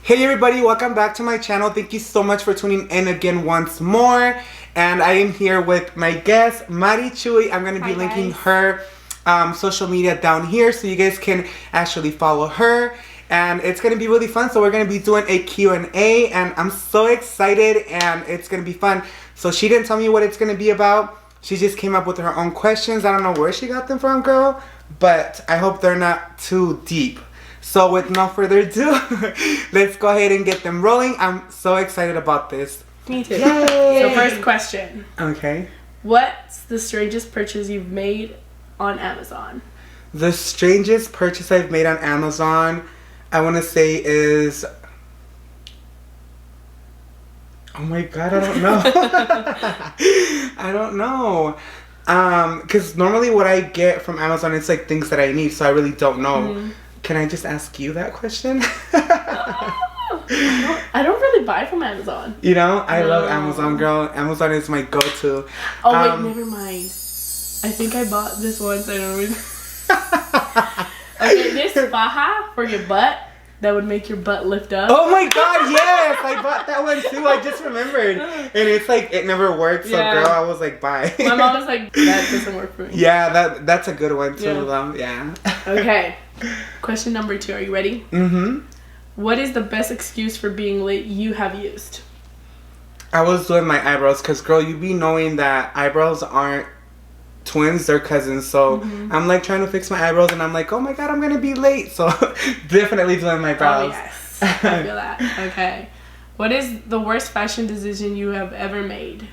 Hey everybody, welcome back to my channel. Thank you so much for tuning in again once more. And I am here with my guest, Marichuy. I'm going to be linking her social media down here so you guys can actually follow her. And it's going to be really fun. So we're going to be doing a Q&A and I'm so excited and it's going to be fun. So she didn't tell me what it's going to be about. She just came up with her own questions. I don't know where she got them from, girl. But I hope they're not too deep. So with no further ado, let's go ahead and get them rolling. I'm so excited about this. Me too. Yay! So first question. Okay. What's the strangest purchase you've made on Amazon? The strangest purchase I've made on Amazon, I want to say is... Oh my god, I don't know. I don't know. Because normally what I get from Amazon, it's like things that I need, so I really don't know. Mm-hmm. Can I just ask you that question? I don't really buy from Amazon. You know, I love Amazon, girl. Amazon is my go-to. Oh wait, never mind. I think I bought this once. I don't really. Okay, this faja for your butt that would make your butt lift up. Oh my god, yes! I bought that one too. I just remembered. And it's like, it never worked. So girl, I was like, bye. My mom was like, that doesn't work for me. Yeah, that's a good one too. Yeah. Okay. Question number 2. Are you ready? Mm-hmm. What is the best excuse for being late you have used? I was doing my eyebrows because, girl, you be knowing that eyebrows aren't twins, they're cousins. So I'm like trying to fix my eyebrows and I'm like, oh my god, I'm going to be late. So definitely doing my brows. Oh, yes. I feel that. Okay. What is the worst fashion decision you have ever made?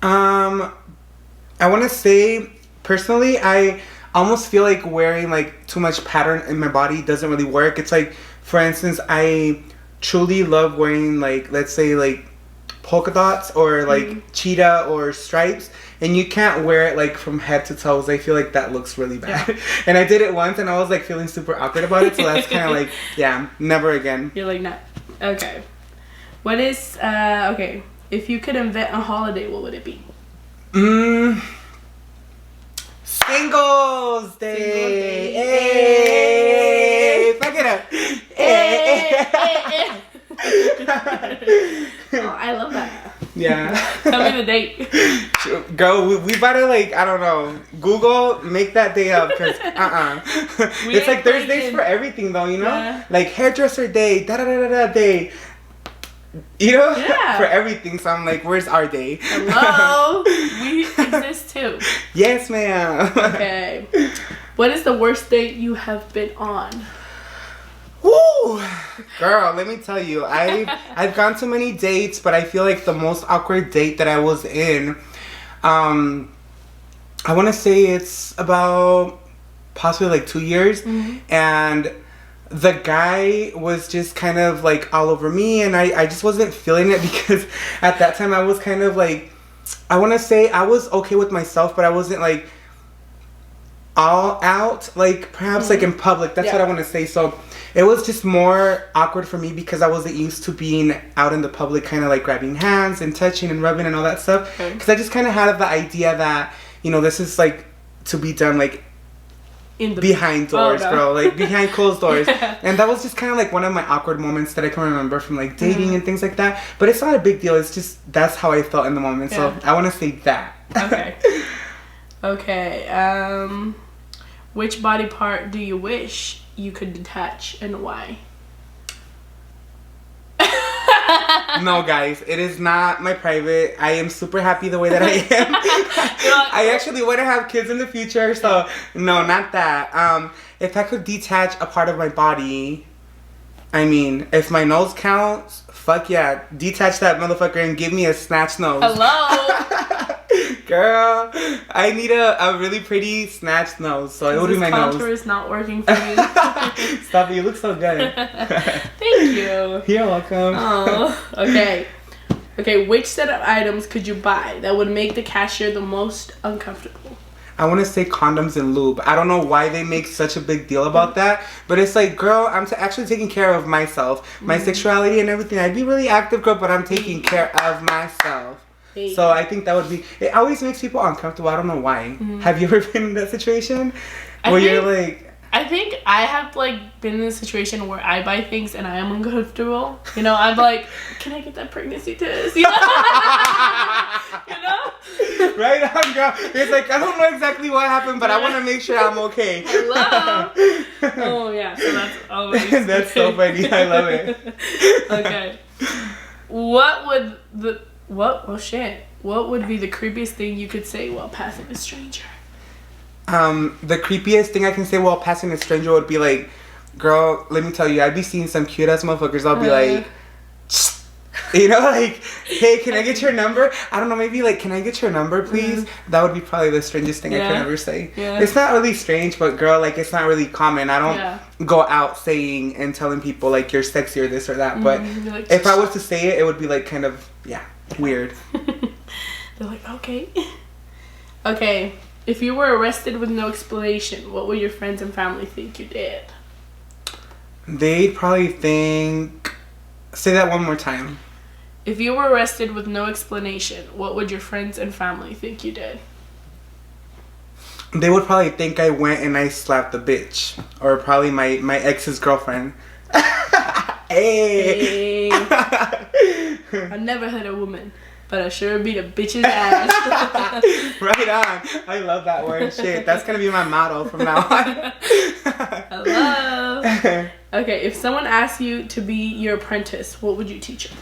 I want to say, personally, I almost feel like wearing like too much pattern in my body doesn't really work. It's like, for instance, I truly love wearing like, let's say like polka dots or like cheetah or stripes, and you can't wear it like from head to toes. I feel like that looks really bad. Yeah. And I did it once and I was like feeling super awkward about it, so that's kind of like, yeah, never again. You're like, nah. Okay. What is okay, if you could invent a holiday, what would it be? Singles Day. Hey, fuck it up. Hey. Oh, I love that. Yeah. Tell me the date. Girl, we better like, I don't know, Google, make that day up, because it's like there's days for everything though, you know? Yeah. Like hairdresser day, da-da-da-da-da day. You know, for everything. So I'm like, where's our day? Hello, we exist too. Yes, ma'am. Okay. What is the worst date you have been on? Woo, girl, let me tell you, I've gone to many dates, but I feel like the most awkward date that I was in, I want to say it's about possibly like 2 years, and the guy was just kind of like all over me and I just wasn't feeling it because at that time I was kind of like, I want to say I was okay with myself, but I wasn't like all out, like perhaps like in public. That's what I want to say. So it was just more awkward for me because I wasn't used to being out in the public, kind of like grabbing hands and touching and rubbing and all that stuff. Because I just kind of had the idea that, you know, this is like to be done like behind doors, bro, like behind closed doors. And that was just kind of like one of my awkward moments that I can remember from like dating and things like that. But it's not a big deal, it's just that's how I felt in the moment. So I want to say that. Okay. Which body part do you wish you could detach and why? No, guys, it is not my private. I am super happy the way that I am. I actually want to have kids in the future, so no, not that. If I could detach a part of my body, I mean, if my nose counts, fuck yeah, detach that motherfucker and give me a snatch nose. Hello. Girl, I need a really pretty snatched nose, so it would be my nose. This contour is not working for me. Stop it, you look so good. Thank you. You're welcome. Oh, okay. Okay, which set of items could you buy that would make the cashier the most uncomfortable? I want to say condoms and lube. I don't know why they make such a big deal about that, but it's like, girl, I'm actually taking care of myself, my sexuality and everything. I'd be really active, girl, but I'm taking care of myself. So I think that would be, it always makes people uncomfortable. I don't know why. Have you ever been in that situation where you're like, I think I have like been in a situation where I buy things and I am uncomfortable. You know, I'm like, can I get that pregnancy test? You know? You know? Right on, girl. It's like, I don't know exactly what happened, but I want to make sure I'm okay. Hello. Oh yeah, so that's always that's so funny. I love it. Okay. What would be the creepiest thing you could say while passing a stranger? The creepiest thing I can say while passing a stranger would be like, girl, let me tell you, I'd be seeing some cute ass motherfuckers. I'll be like, you know, like, hey, can I get your number? I don't know, maybe like, can I get your number, please? That would be probably the strangest thing I could ever say. Yeah. It's not really strange, but girl, like, it's not really common. I don't go out saying and telling people like you're sexy or this or that. But like, if I was to say it, it would be like kind of weird. They're like, okay. Okay. If you were arrested with no explanation, what would your friends and family think you did? They'd probably think... Say that one more time. If you were arrested with no explanation, what would your friends and family think you did? They would probably think I went and I slapped the bitch. Or probably my ex's girlfriend. Hey! I never hurt a woman, but I sure beat a bitch's ass. Right on. I love that word. Shit, that's gonna be my motto from now on. Hello. Okay, if someone asked you to be your apprentice, what would you teach them?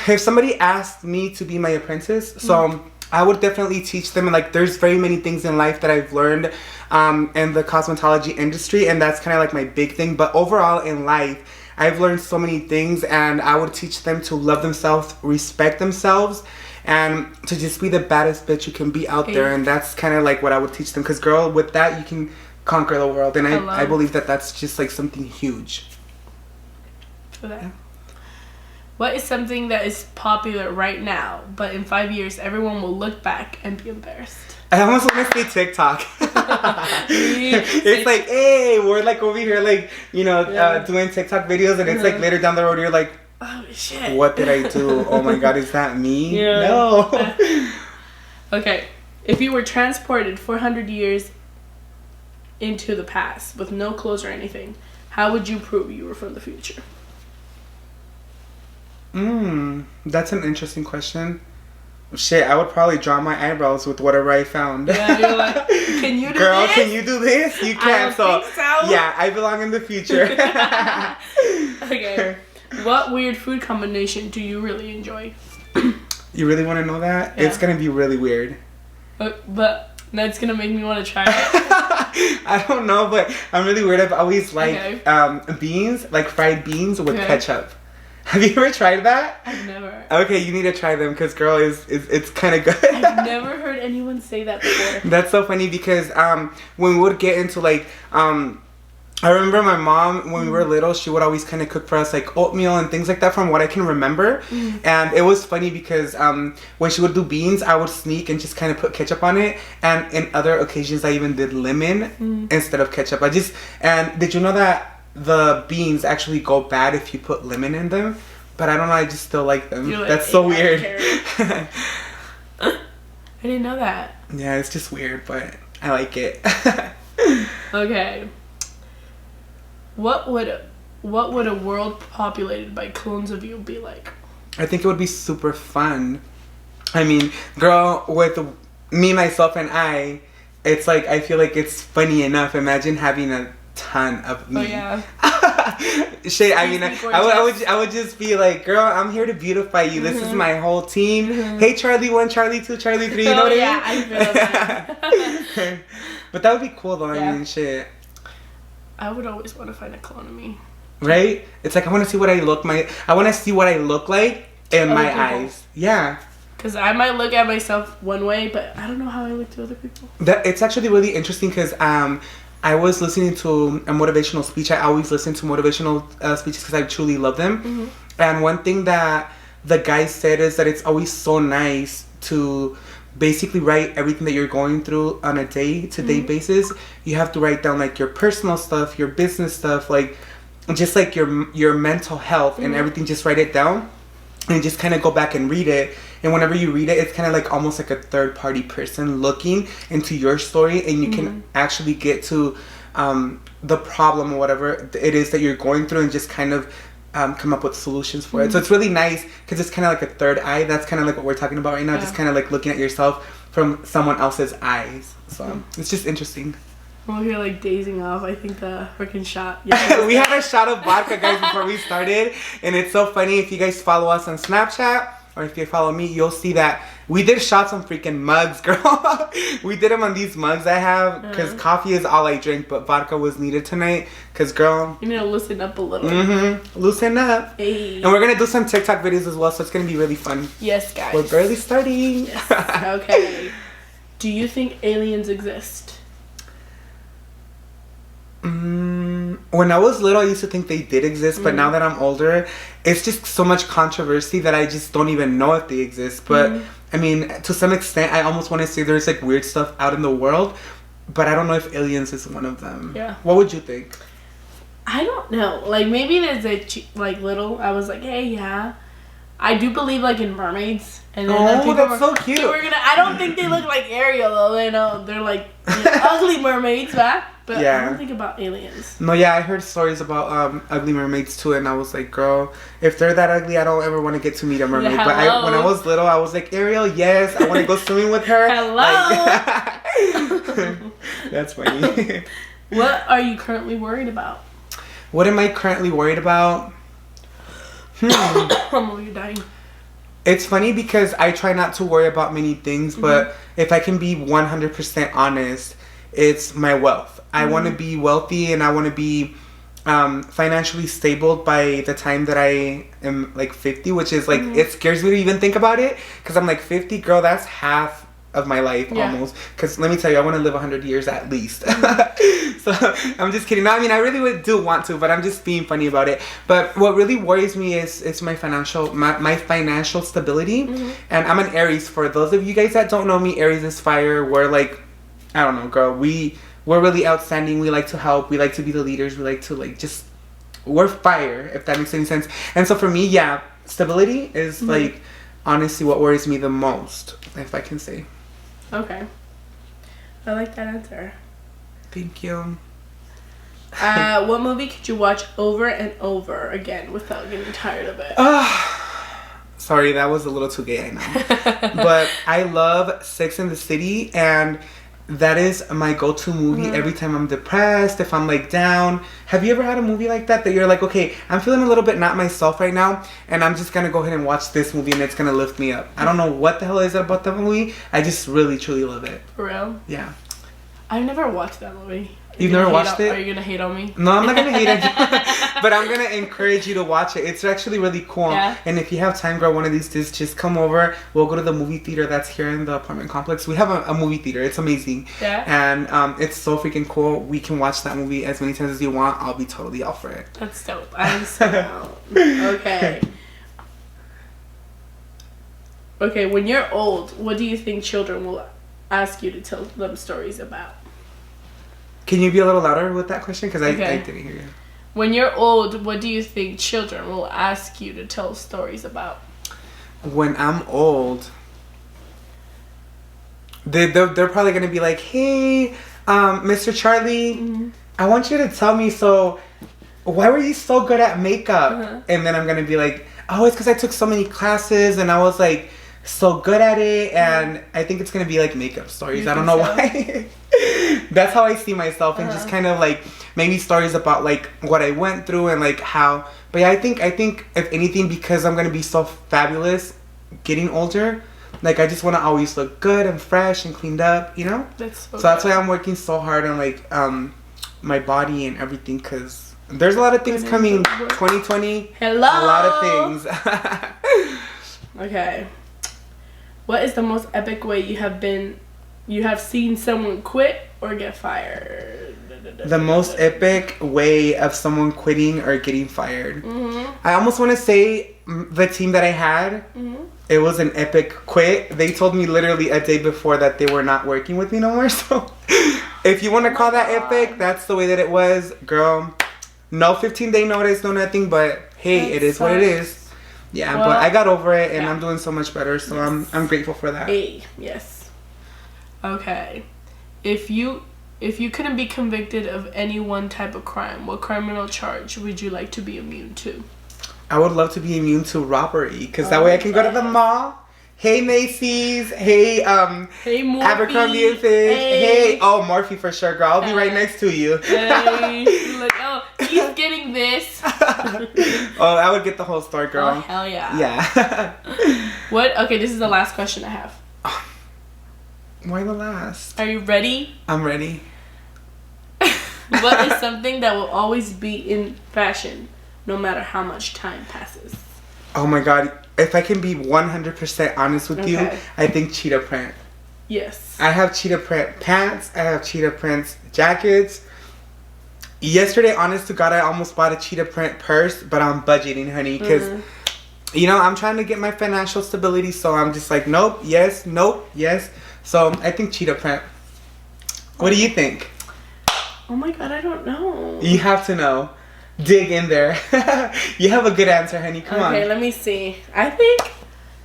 If somebody asked me to be my apprentice, so I would definitely teach them. Like, there's very many things in life that I've learned in the cosmetology industry, and that's kind of like my big thing. But overall in life, I've learned so many things, and I would teach them to love themselves, respect themselves, and to just be the baddest bitch you can be out there. And that's kind of like what I would teach them. Because, girl, with that, you can conquer the world. And I believe that that's just like something huge. Okay. What is something that is popular right now, but in 5 years, everyone will look back and be embarrassed? I almost want to say TikTok. It's like, hey, we're like over here, like, you know, doing TikTok videos, and it's like later down the road, you're like, oh shit, what did I do? Oh my god, is that me? Yeah. No. Okay, if you were transported 400 years into the past with no clothes or anything, how would you prove you were from the future? That's an interesting question. Shit, I would probably draw my eyebrows with whatever I found. Yeah, you're like, can you do Girl, this? can you do this? You can't. I don't think so. Yeah, I belong in the future. Okay. What weird food combination do you really enjoy? You really want to know that? Yeah. It's going to be really weird. But that's going to make me want to try it. I don't know, but I'm really weird. I've always liked beans, like fried beans with ketchup. Have you ever tried that? I've never. Okay, you need to try them because, girl, it's kind of good. I've never heard anyone say that before. That's so funny because when we would get into like I remember my mom when we were little, she would always kind of cook for us like oatmeal and things like that from what I can remember. And it was funny because when she would do beans, I would sneak and just kind of put ketchup on it. And in other occasions, I even did lemon instead of ketchup. And did you know that the beans actually go bad if you put lemon in them? But I don't know, I just still like them. Like, that's so weird. I didn't know that. Yeah, it's just weird, but I like it. Okay. What would a world populated by clones of you be like? I think it would be super fun. I mean, girl, with me, myself, and I, it's like, I feel like it's funny enough. Imagine having a ton of me. Oh yeah. Shit, I mean, I would just be like, girl, I'm here to beautify you. This is my whole team. Hey, Charlie 1, Charlie 2, Charlie 3. You know what I mean? Yeah, I feel that. But that would be cool, though. I mean, shit. I would always want to find a clone of me. Right? It's like I want to see what I look like in my eyes. Yeah. Because I might look at myself one way, but I don't know how I look to other people. It's actually really interesting because I was listening to a motivational speech. I always listen to motivational speeches because I truly love them. And one thing that the guy said is that it's always so nice to basically write everything that you're going through on a day-to-day basis. You have to write down like your personal stuff, your business stuff, like just like your mental health and everything. Just write it down and just kind of go back and read it. And whenever you read it, it's kind of like almost like a third-party person looking into your story, and you can actually get to the problem or whatever it is that you're going through, and just kind of come up with solutions for it. So it's really nice because it's kind of like a third eye. That's kind of like what we're talking about right now. Just kind of like looking at yourself from someone else's eyes. So it's just interesting. Well, you're like dazing off. I think the freaking shot. We had a shot of vodka, guys, before we started. And it's so funny. If you guys follow us on Snapchat, or if you follow me, you'll see that we did shots on freaking mugs, girl. We did them on these mugs I have, because coffee is all I drink, but vodka was needed tonight. Because, girl, you need to loosen up a little. Loosen up. Hey. And we're going to do some TikTok videos as well, so it's going to be really fun. Yes, guys. We're barely starting. Yes. Okay. Do you think aliens exist? When I was little, I used to think they did exist, but now that I'm older, it's just so much controversy that I just don't even know if they exist. But I mean, to some extent, I almost want to say there's like weird stuff out in the world, but I don't know if aliens is one of them. Yeah. What would you think? I don't know. Like, maybe there's like little. I was like, hey, yeah. I do believe like in mermaids. And then that's so cute. I don't think they look like Ariel though. They know they're like ugly mermaids, right? But I don't think about aliens. No, yeah, I heard stories about ugly mermaids too, and I was like, girl, if they're that ugly, I don't ever want to get to meet a mermaid. Yeah, but when I was little, I was like, Ariel, yes, I want to go swimming with her. Hello. Like, that's funny. What are you currently worried about? What am I currently worried about? Oh, you're dying. It's funny because I try not to worry about many things, but if I can be 100% honest, it's my wealth. I want to be wealthy, and I want to be financially stable by the time that I am like 50, which is like, it scares me to even think about it, because I'm like 50, girl, that's half of my life almost. Because let me tell you, I want to live 100 years at least. So I'm just kidding. No, I mean, I really do want to, but I'm just being funny about it. But what really worries me is my financial stability. And I'm an Aries. For those of you guys that don't know me, Aries is fire. We're like, I don't know, girl, we're really outstanding. We like to help. We like to be the leaders. We like to like just, we're fire, if that makes any sense. And so for me, stability is like honestly what worries me the most, if I can say. Okay. I like that answer. Thank you. What movie could you watch over and over again without getting tired of it? Sorry, that was a little too gay, I know. But I love Sex and the City, and that is my go-to movie every time I'm depressed, if I'm like down. Have you ever had a movie like that you're like, okay, I'm feeling a little bit not myself right now, and I'm just gonna go ahead and watch this movie and it's gonna lift me up? I don't know what the hell is it about that movie. I just really truly love it. For real? Yeah. I've never watched that movie. You've never watched it? Are you gonna hate on me? No, I'm not gonna hate on you. But I'm gonna encourage you to watch it. It's actually really cool. Yeah. And if you have time, girl, one of these days, just come over. We'll go to the movie theater that's here in the apartment complex. We have a movie theater. It's amazing. Yeah. And it's so freaking cool. We can watch that movie as many times as you want. I'll be totally all for it. That's dope. I'm so down. Okay. Okay, when you're old, what do you think children will ask you to tell them stories about? Can you be a little louder with that question? Because I didn't hear you. When you're old, what do you think children will ask you to tell stories about? When I'm old, they're probably going to be like, hey, Mr. Charlie, I want you to tell me, so why were you so good at makeup? And then I'm going to be like, oh, it's because I took so many classes and I was like so good at it. And I think it's going to be like makeup stories. I don't know why. That's how I see myself, and just kind of like maybe stories about like what I went through and like how. But yeah, I think if anything, because I'm gonna be so fabulous getting older, like I just want to always look good and fresh and cleaned up, you know. So that's why I'm working so hard on like my body and everything, because there's a lot of things coming. 2020. Hello. A lot of things. Okay. What is the most epic way you have seen someone quit or get fired? The most epic way of someone quitting or getting fired. I almost want to say the team that I had, it was an epic quit. They told me literally a day before that they were not working with me no more. So if you want to call that epic, that's the way that it was. Girl, no 15-day notice, no nothing, but hey, it is what it is. Yeah, well, but I got over it, and I'm doing so much better, so I'm grateful for that. Yes. Okay. If if you couldn't be convicted of any one type of crime, what criminal charge would you like to be immune to? I would love to be immune to robbery, because that way I can go to the mall. Hey Macy's. Hey Hey Morphe. Abercrombie and Fitch. Hey. Oh, Morphe for sure, girl. I'll be right next to you. Hey. Like, oh, he's getting this. Oh, I would get the whole store, girl. Oh, hell yeah. Yeah. What? Okay, this is the last question I have. Why the last? Are you ready? I'm ready. What is something that will always be in fashion, no matter how much time passes? Oh my god. If I can be 100% honest with you, I think cheetah print. Yes. I have cheetah print pants. I have cheetah print jackets. Yesterday, honest to God, I almost bought a cheetah print purse, but I'm budgeting, honey, because, you know, I'm trying to get my financial stability, so I'm just like, nope, yes, nope, yes. So I think cheetah print. What do you think? Oh my god, I don't know. You have to know. Dig in there. You have a good answer, honey. Come on. Okay, let me see. I think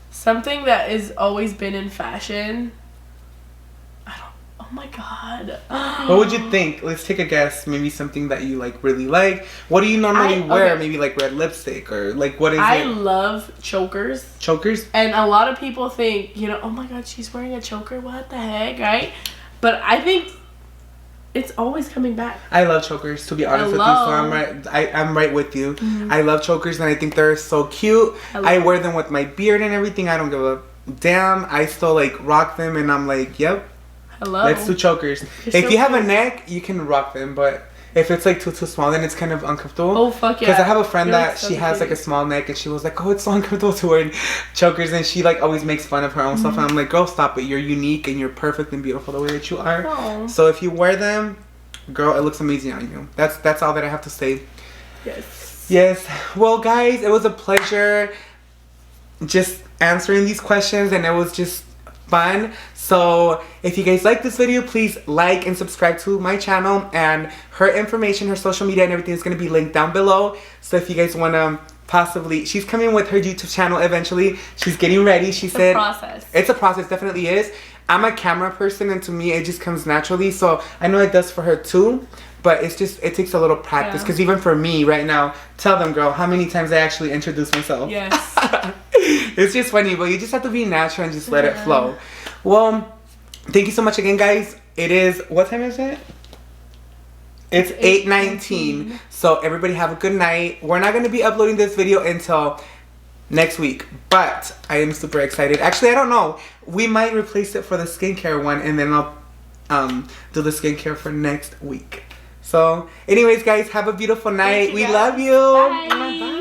something that has always been in fashion. Oh my god. What would you think? Let's take a guess. Maybe something that you like really like. What do you normally wear? Maybe like red lipstick or like what is it? I love chokers. Chokers? And a lot of people think, you know, oh my god, she's wearing a choker. What the heck, right? But I think it's always coming back. I love chokers, to be honest with you. So I'm right with you. I love chokers, and I think they're so cute. I wear them with my beard and everything. I don't give a damn. I still like rock them, and I'm like, yep. Hello. Let's do chokers. If you have a neck, you can rock them, but if it's like too small, then it's kind of uncomfortable. Oh fuck yeah! Because I have a friend that she has like a small neck, and she was like, "Oh, it's so uncomfortable to wear chokers," and she like always makes fun of her own stuff. And I'm like, "Girl, stop it! You're unique and you're perfect and beautiful the way that you are." Aww. So if you wear them, girl, it looks amazing on you. That's all that I have to say. Yes. Yes. Well, guys, it was a pleasure just answering these questions, and it was just fun. So if you guys like this video, please like and subscribe to my channel, and her information, her social media and everything is going to be linked down below. So if you guys want to possibly, she's coming with her YouTube channel eventually. She's getting ready. She said it's a process, definitely is. I'm a camera person, and to me it just comes naturally, so I know it does for her too, but it's just, it takes a little practice, because even for me right now, tell them, girl, how many times I actually introduce myself. Yes. It's just funny, but you just have to be natural and just let it flow. Well, thank you so much again, guys. It is, what time is it? It's 8:19. So everybody have a good night. We're not going to be uploading this video until next week, but I am super excited. Actually, I don't know. We might replace it for the skincare one, and then I'll do the skincare for next week. So anyways, guys, have a beautiful night. We love you. Bye. Bye.